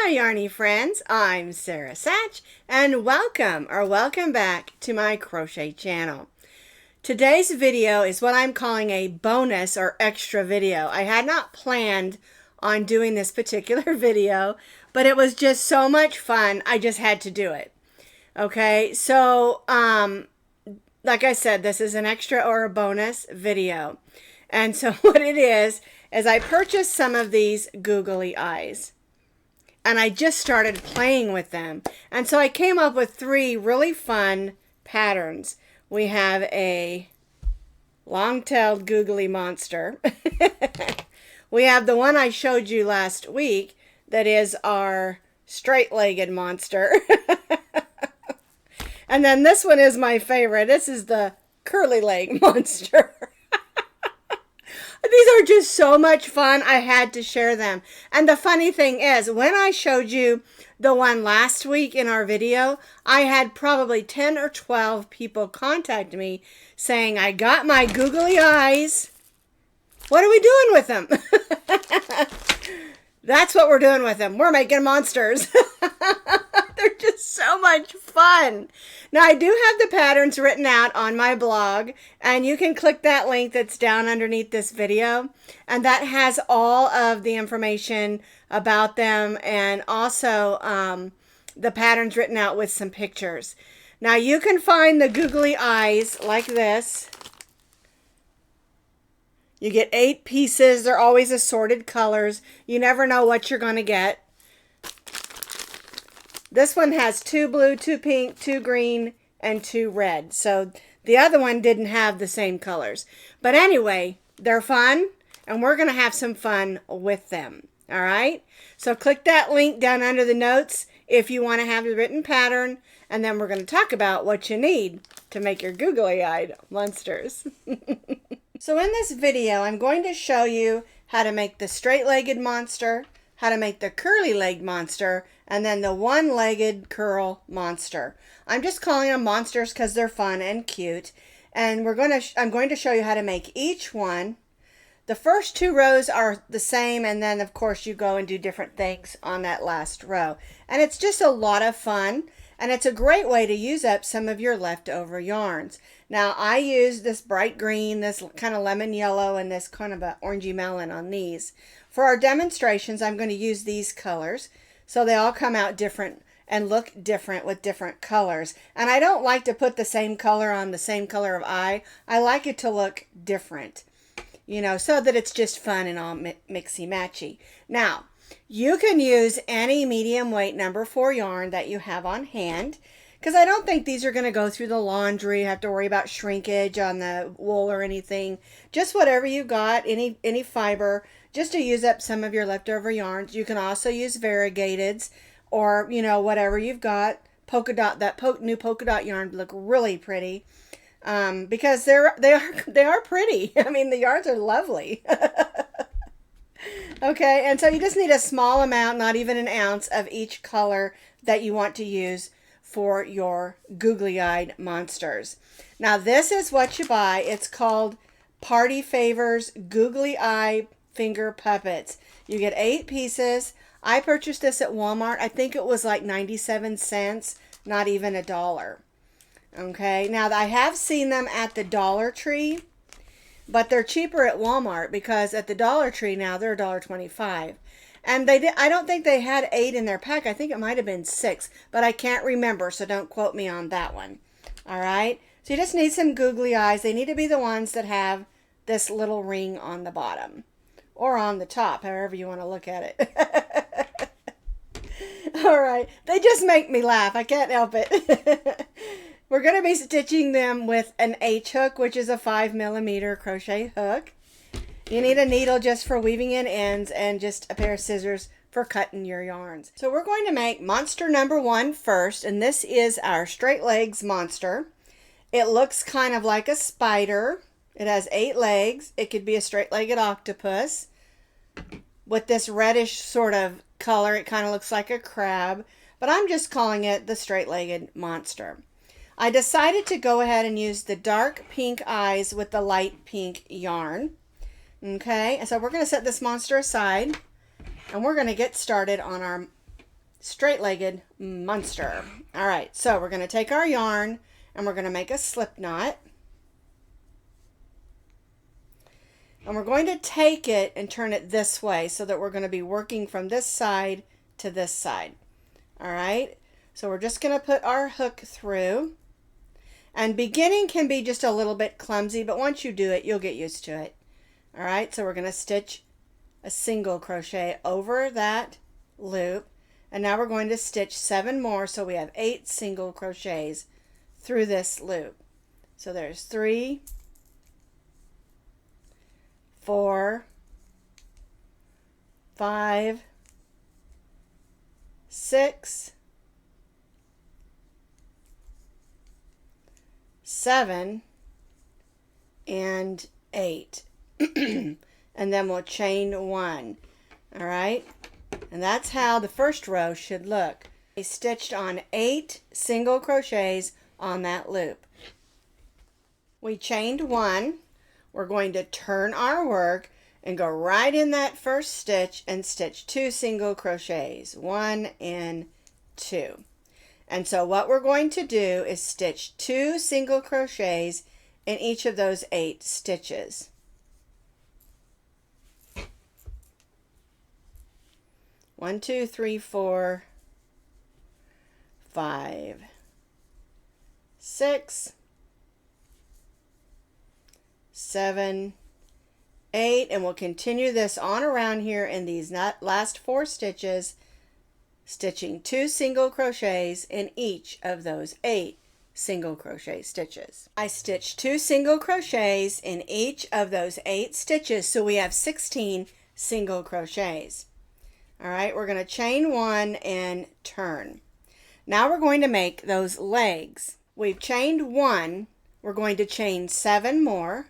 Hi yarny friends, I'm Sara Sach and welcome back to my crochet channel. Today's video is what I'm calling a bonus or extra video. I had not planned on doing this particular video, but it was just so much fun, I just had to do it. Okay, so like I said, this is an extra or a bonus video. And so what it is I purchased some of these googly eyes. And I just started playing with them. And so I came up with 3 really fun patterns. We have a long-tailed googly monster. We have the one I showed you last week that is our straight-legged monster. And then this one is my favorite. This is the curly leg monster. These are just so much fun. I had to share them. And the funny thing is, when I showed you the one last week in our video, I had probably 10 or 12 people contact me saying, I got my googly eyes. What are we doing with them? That's what we're doing with them. We're making monsters. They're just so much fun. Now, I do have the patterns written out on my blog, and you can click that link that's down underneath this video, and that has all of the information about them and also the patterns written out with some pictures. Now, you can find the googly eyes like this. You get 8 pieces. They're always assorted colors. You never know what you're going to get. This one has 2 blue, 2 pink, 2 green, and 2 red. So the other one didn't have the same colors. But anyway, they're fun, and we're going to have some fun with them. All right? So click that link down under the notes if you want to have the written pattern, and then we're going to talk about what you need to make your googly-eyed monsters. So in this video, I'm going to show you how to make the straight-legged monster, how to make the curly-legged monster, and then the one-legged curl monster. I'm just calling them monsters because they're fun and cute. And I'm going to show you how to make each one. The first 2 rows are the same, and then of course you go and do different things on that last row. And it's just a lot of fun, and it's a great way to use up some of your leftover yarns. Now I use this bright green, this kind of lemon yellow, and this kind of a orangey melon on these. For our demonstrations, I'm going to use these colors. So they all come out different and look different with different colors. And I don't like to put the same color on the same color of eye. I like it to look different, you know, so that it's just fun and all mixy-matchy. Now, you can use any medium weight number 4 yarn that you have on hand, because I don't think these are going to go through the laundry, have to worry about shrinkage on the wool or anything. Just whatever you got, any fiber, just to use up some of your leftover yarns. You can also use variegateds or, you know, whatever you've got. Polka dot, new polka dot yarn look really pretty because they are pretty. I mean, the yarns are lovely. Okay, and so you just need a small amount, not even an ounce, of each color that you want to use for your googly-eyed monsters. Now, this is what you buy. It's called Party Favors Googly Eye Finger Puppets. You get 8 pieces. I purchased this at Walmart. I think it was like 97 cents, not even $1. Okay, now I have seen them at the Dollar Tree, but they're cheaper at Walmart because at the Dollar Tree now they're $1.25. And I don't think they had 8 in their pack. I think it might have been 6, but I can't remember, so don't quote me on that one. All right, so you just need some googly eyes. They need to be the ones that have this little ring on the bottom. Or on the top, however you want to look at it. All right. They just make me laugh. I can't help it. We're going to be stitching them with an H hook, which is a 5mm crochet hook. You need a needle just for weaving in ends and just a pair of scissors for cutting your yarns. So we're going to make monster number 1 first, and this is our straight legs monster. It looks kind of like a spider. It has 8 legs. It could be a straight-legged octopus. With this reddish sort of color, it kind of looks like a crab. But I'm just calling it the straight-legged monster. I decided to go ahead and use the dark pink eyes with the light pink yarn. Okay, and so we're going to set this monster aside. And we're going to get started on our straight-legged monster. All right, so we're going to take our yarn and we're going to make a slip knot. And we're going to take it and turn it this way so that we're going to be working from this side to this side. All right, so we're just going to put our hook through. And beginning can be just a little bit clumsy, but once you do it, you'll get used to it. All right, so we're going to stitch a single crochet over that loop. And now we're going to stitch 7 more, so we have 8 single crochets through this loop. So there's 3, 4, 5, 6, 7, and 8. And then we'll chain 1. All right, and that's how the first row should look. I stitched on 8 single crochets on that loop. We chained 1. We're going to turn our work and go right in that first stitch and stitch 2 single crochets, 1 and 2. And so what we're going to do is stitch 2 single crochets in each of those 8 stitches. 1, 2, 3, 4, 5, 6, 7, 8, and we'll continue this on around here in these last 4 stitches, stitching 2 single crochets in each of those 8 single crochet stitches. I stitched 2 single crochets in each of those 8 stitches, so we have 16 single crochets. All right, we're going to chain 1 and turn. Now we're going to make those legs. We've chained 1. We're going to chain 7 more.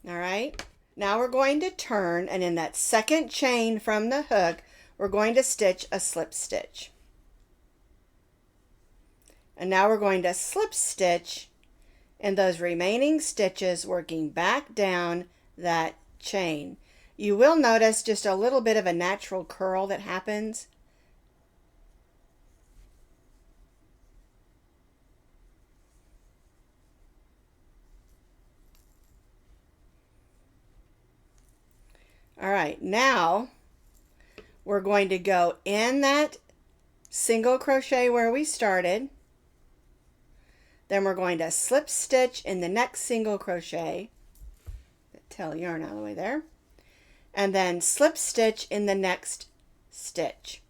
All right, now we're going to turn, and in that second chain from the hook, we're going to stitch a slip stitch. And now we're going to slip stitch in those remaining stitches, working back down that chain. You will notice just a little bit of a natural curl that happens. All right, now we're going to go in that single crochet where we started. Then we're going to slip stitch in the next single crochet, tail yarn out of the way there, and then slip stitch in the next stitch.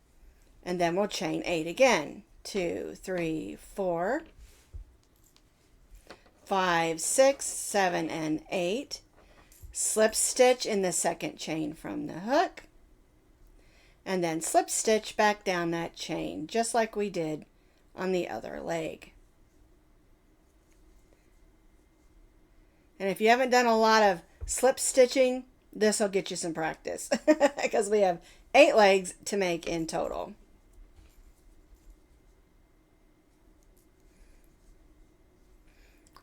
And then we'll chain 8 again. 2, 3, 4, 5, 6, 7, and 8. Slip stitch in the second chain from the hook, and then slip stitch back down that chain, just like we did on the other leg. And if you haven't done a lot of slip stitching, this will get you some practice because we have 8 legs to make in total.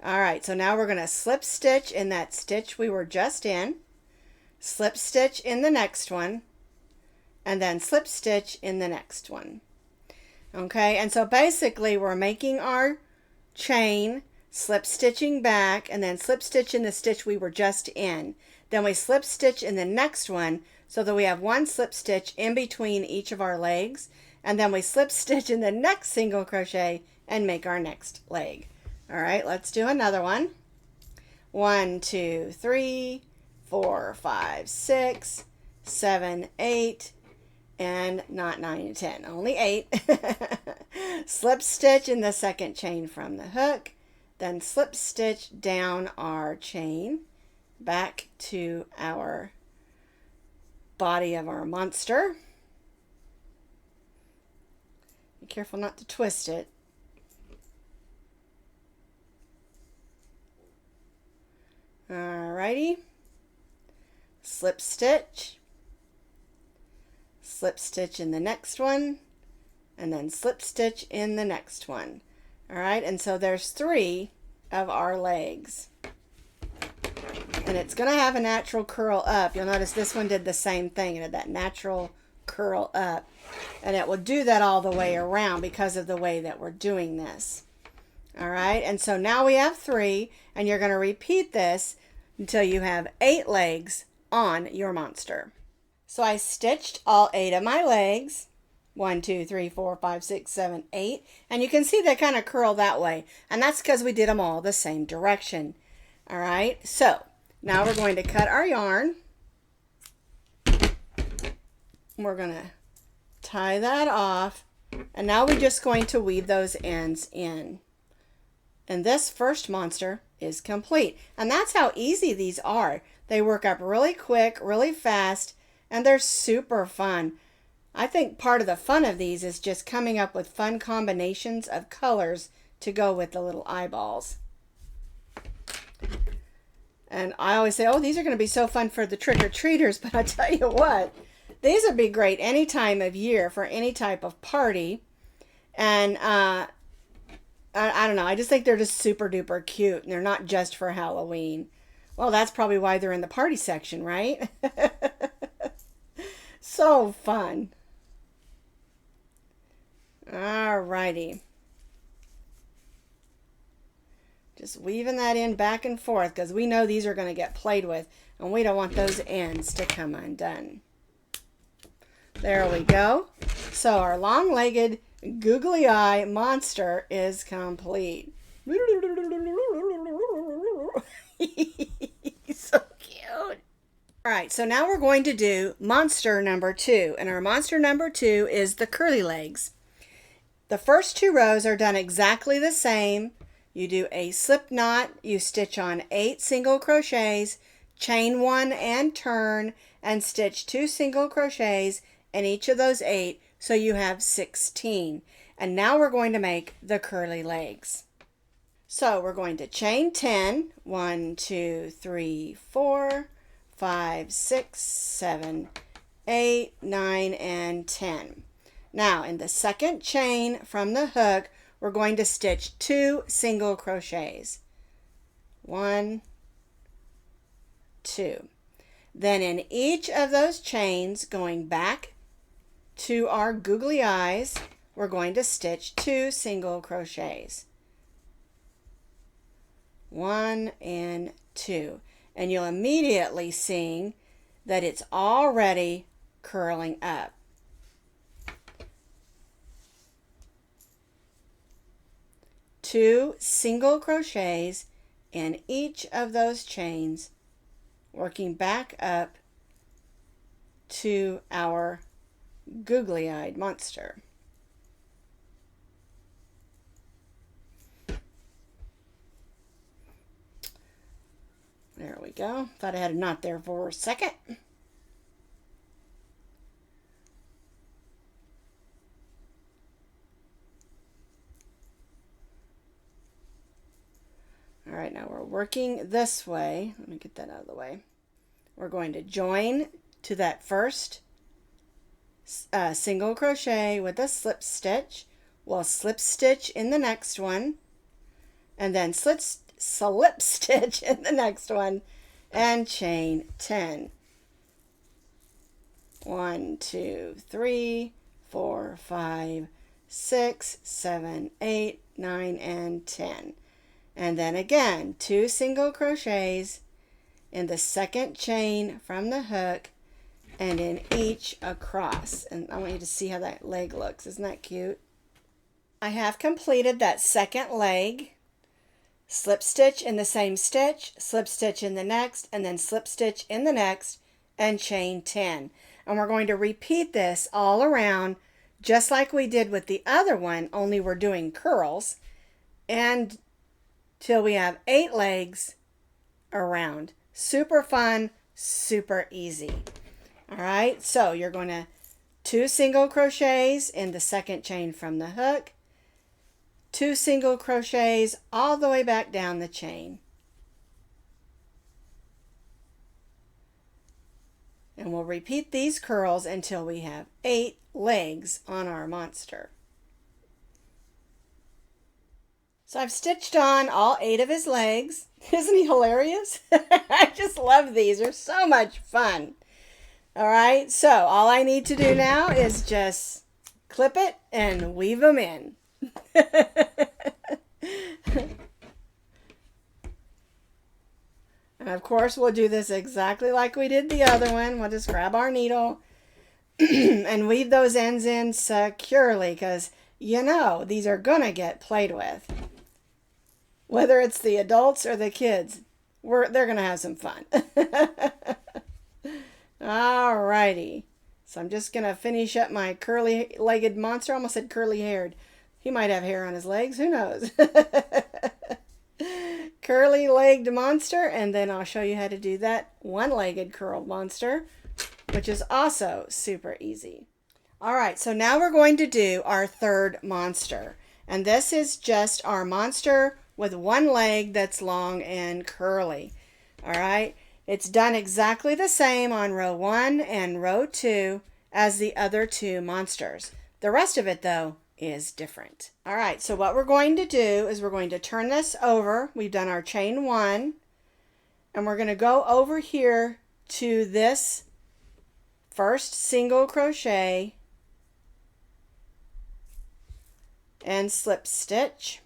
All right, so now we're going to slip stitch in that stitch we were just in, slip stitch in the next one, and then slip stitch in the next one. Okay, and so basically we're making our chain, slip stitching back, and then slip stitch in the stitch we were just in. Then we slip stitch in the next one so that we have 1 slip stitch in between each of our legs, and then we slip stitch in the next single crochet and make our next leg. All right, let's do another one. 1, 2, 3, 4, 5, 6, 7, 8, and not 9 and 10, only 8. Slip stitch in the second chain from the hook, then slip stitch down our chain back to our body of our monster. Be careful not to twist it. Alrighty, slip stitch in the next one, and then slip stitch in the next one. All right, and so there's 3 of our legs. And and it's going to have a natural curl up. You'll notice this one did the same thing. It had that natural curl up, and it will do that all the way around because of the way that we're doing this. All right, and so now we have 3, and you're going to repeat this until you have 8 legs on your monster. So I stitched all 8 of my legs. 1, 2, 3, 4, 5, 6, 7, 8. And you can see they kind of curl that way. And that's because we did them all the same direction. All right. So now we're going to cut our yarn. We're going to tie that off. And now we're just going to weave those ends in. And this first monster is complete. And that's how easy these are. They work up really quick, really fast, and they're super fun. I think part of the fun of these is just coming up with fun combinations of colors to go with the little eyeballs. And I always say, oh, these are going to be so fun for the trick-or-treaters, but I tell you what, these would be great any time of year for any type of party. And I don't know, I just think they're just super duper cute, and they're not just for Halloween. Well, that's probably why they're in the party section, right? So fun. Alrighty. Just weaving that in back and forth because we know these are going to get played with and we don't want those ends to come undone. There we go. So our long-legged googly eye monster is complete. So cute. Alright, so now we're going to do monster number 2. And our monster number 2 is the curly legs. The first 2 rows are done exactly the same. You do a slip knot, you stitch on 8 single crochets, chain 1 and turn, and stitch 2 single crochets in each of those 8, so you have 16. And now we're going to make the curly legs. So we're going to chain 10, 1, 2, 3, 4, 5, 6, 7, 8, 9, and 10. Now in the second chain from the hook, we're going to stitch 2 single crochets. 1, 2. Then in each of those chains, going back to our googly eyes, we're going to stitch 2 single crochets. 1 and 2. And you'll immediately see that it's already curling up. Two single crochets in each of those chains, working back up to our googly-eyed monster. There we go. Thought I had a knot there for a second. All right, now we're working this way. Let me get that out of the way. We're going to join to that first single crochet with a slip stitch. We'll slip stitch in the next one, and then slip stitch in the next one, and chain 10. 1, 2, 3, 4, 5, 6, 7, 8, 9, and 10. And then again, 2 single crochets in the second chain from the hook and in each across. And I want you to see how that leg looks. Isn't that cute? I have completed that second leg. Slip stitch in the same stitch, slip stitch in the next, and then slip stitch in the next, and chain 10. And we're going to repeat this all around just like we did with the other one, only we're doing curls, and till we have 8 legs around. Super fun, super easy. All right, so you're going to 2 single crochets in the second chain from the hook, 2 single crochets all the way back down the chain. And we'll repeat these curls until we have 8 legs on our monster. So I've stitched on all 8 of his legs. Isn't he hilarious? I just love these. They're so much fun. All right, so all I need to do now is just clip it and weave them in. And of course, we'll do this exactly like we did the other one. We'll just grab our needle and weave those ends in securely because, you know, these are going to get played with. Whether it's the adults or the kids, they're going to have some fun. Alrighty. So I'm just going to finish up my curly-legged monster. I almost said curly-haired. He might have hair on his legs. Who knows? Curly-legged monster. And then I'll show you how to do that one-legged curled monster, which is also super easy. Alright, so now we're going to do our third monster. And this is just our monster with one leg that's long and curly. Alright. It's done exactly the same on row 1 and row 2 as the other 2 monsters. The rest of it, though, is different. All right, so what we're going to do is we're going to turn this over. We've done our chain 1, and we're going to go over here to this first single crochet and slip stitch.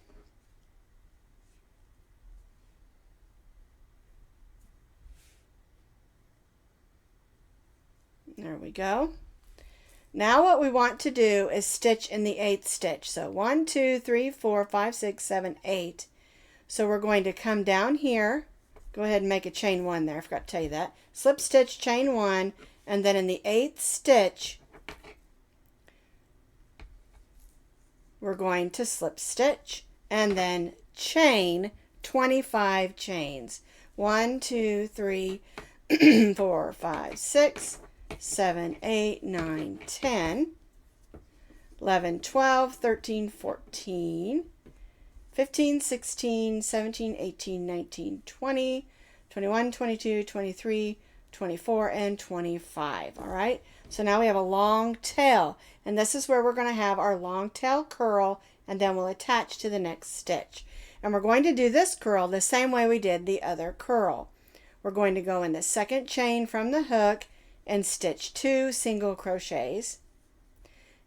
There we go. Now what we want to do is stitch in the 8th stitch. So 1, 2, 3, 4, 5, 6, 7, 8. So we're going to come down here. Go ahead and make a chain 1 there. I forgot to tell you that. Slip stitch, chain 1, and then in the 8th stitch, we're going to slip stitch and then chain 25 chains. 1, 2, 3, 4, 5, 6, 7, 8, 9, 10, 11, 12, 13, 14, 15, 16, 17, 18, 19, 20, 21, 22, 23, 24, and 25. All right, so now we have a long tail, and this is where we're going to have our long tail curl, and then we'll attach to the next stitch. And we're going to do this curl the same way we did the other curl. We're going to go in the second chain from the hook and stitch 2 single crochets,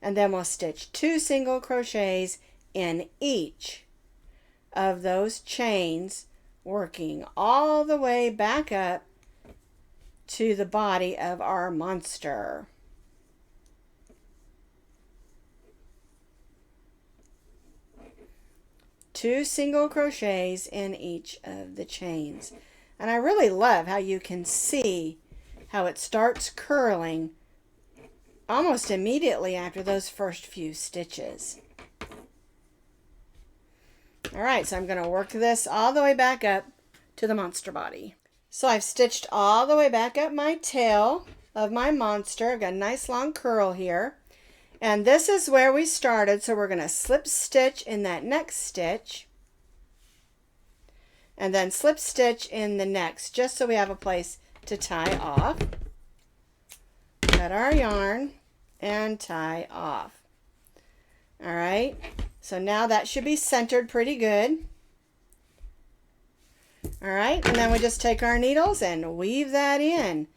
and then we'll stitch 2 single crochets in each of those chains, working all the way back up to the body of our monster. Two single crochets in each of the chains. And I really love how you can see how it starts curling almost immediately after those first few stitches. All right, so I'm going to work this all the way back up to the monster body. So I've stitched all the way back up my tail of my monster. I've got a nice long curl here. And this is where we started, so we're going to slip stitch in that next stitch and then slip stitch in the next, just so we have a place to tie off. Cut our yarn and tie off. All right, so now that should be centered pretty good. All right, and then we just take our needles and weave that in,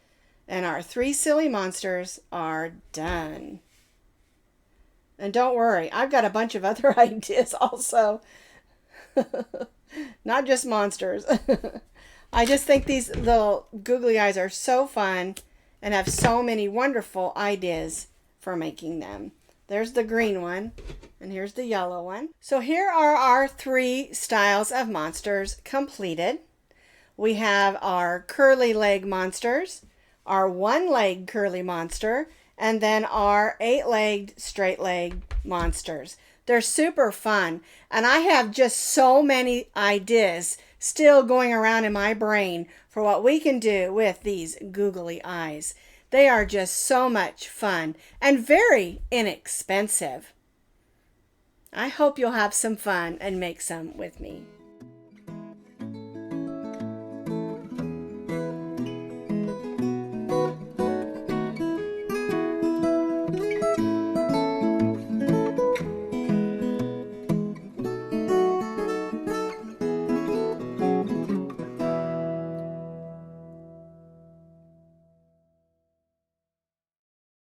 and our 3 silly monsters are done. And don't worry, I've got a bunch of other ideas also. Not just monsters. I just think these little googly eyes are so fun and have so many wonderful ideas for making them. There's the green one, and here's the yellow one. So here are our 3 styles of monsters completed. We have our curly leg monsters, our 1-leg curly monster, and then our 8-legged straight leg monsters. They're super fun, and I have just so many ideas still going around in my brain for what we can do with these googly eyes. They are just so much fun and very inexpensive. I hope you'll have some fun and make some with me.